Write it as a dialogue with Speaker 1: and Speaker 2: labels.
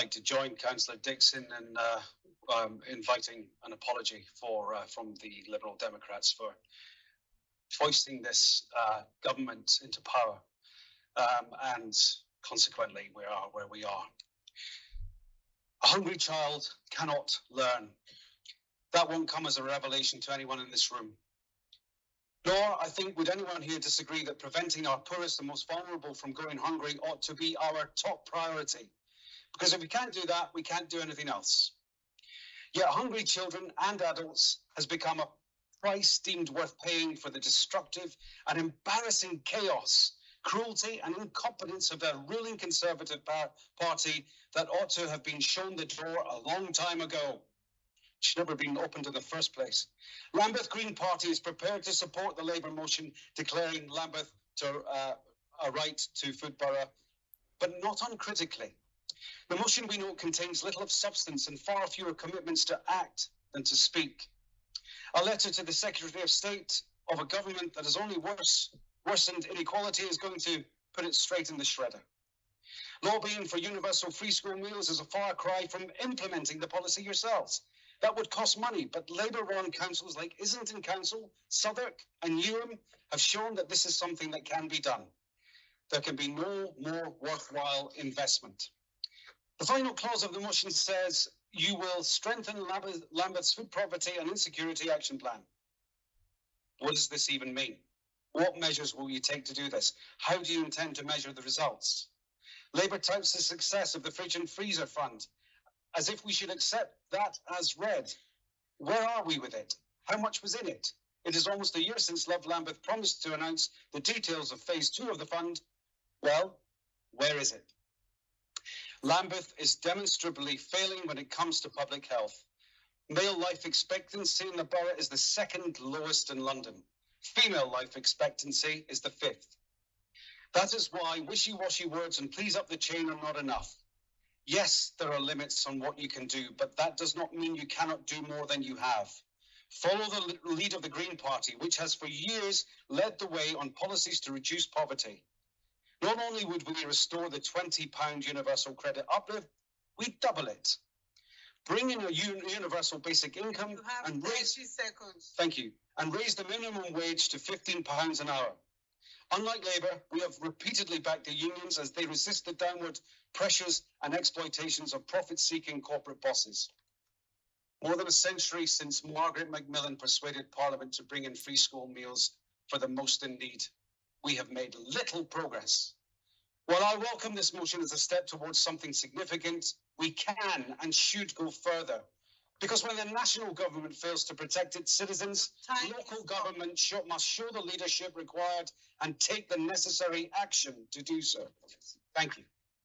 Speaker 1: like to join Councillor Dixon in inviting an apology from the Liberal Democrats for foisting this government into power, and consequently we are where we are. A hungry child cannot learn. That won't come as a revelation to anyone in this room. Nor, I think, would anyone here disagree that preventing our poorest and most vulnerable from going hungry ought to be our top priority. Because if we can't do that, we can't do anything else. Yet hungry children and adults has become a price deemed worth paying for the destructive and embarrassing chaos, cruelty and incompetence of their ruling Conservative party that ought to have been shown the door a long time ago. Should never have been opened in the first place. Lambeth Green Party is prepared to support the Labour motion declaring Lambeth a right to food borough, but not uncritically. The motion, we know, contains little of substance and far fewer commitments to act than to speak. A letter to the Secretary of State of a government that has only worsened inequality is going to put it straight in the shredder. Lobbying for universal free school meals is a far cry from implementing the policy yourselves. That would cost money, but Labour-run councils like Islington Council, Southwark and Newham have shown that this is something that can be done. There can be no more worthwhile investment. The final clause of the motion says you will strengthen Lambeth's food poverty and insecurity action plan. What does this even mean? What measures will you take to do this? How do you intend to measure the results? Labour touts the success of the fridge and freezer fund, as if we should accept that as read. Where are we with it? How much was in it? It is almost a year since Love Lambeth promised to announce the details of phase 2 of the fund. Well, where is it? Lambeth is demonstrably failing when it comes to public health. Male life expectancy in the borough is the second lowest in London. Female life expectancy is the 5th. That is why wishy-washy words and please up the chain are not enough. Yes, there are limits on what you can do, but that does not mean you cannot do more than you have. Follow the lead of the Green Party, which has for years led the way on policies to reduce poverty. Not only would we restore the £20 universal credit uplift, we'd double it. Bring in a universal basic income and raise, thank you, and raise the minimum wage to £15 an hour. Unlike Labour, we have repeatedly backed the unions as they resist the downward pressures and exploitations of profit-seeking corporate bosses. More than a century since Margaret Macmillan persuaded Parliament to bring in free school meals for the most in need, we have made little progress. While I welcome this motion as a step towards something significant, we can and should go further. Because when the national government fails to protect its citizens, local government must show the leadership required and take the necessary action to do so. Thank you.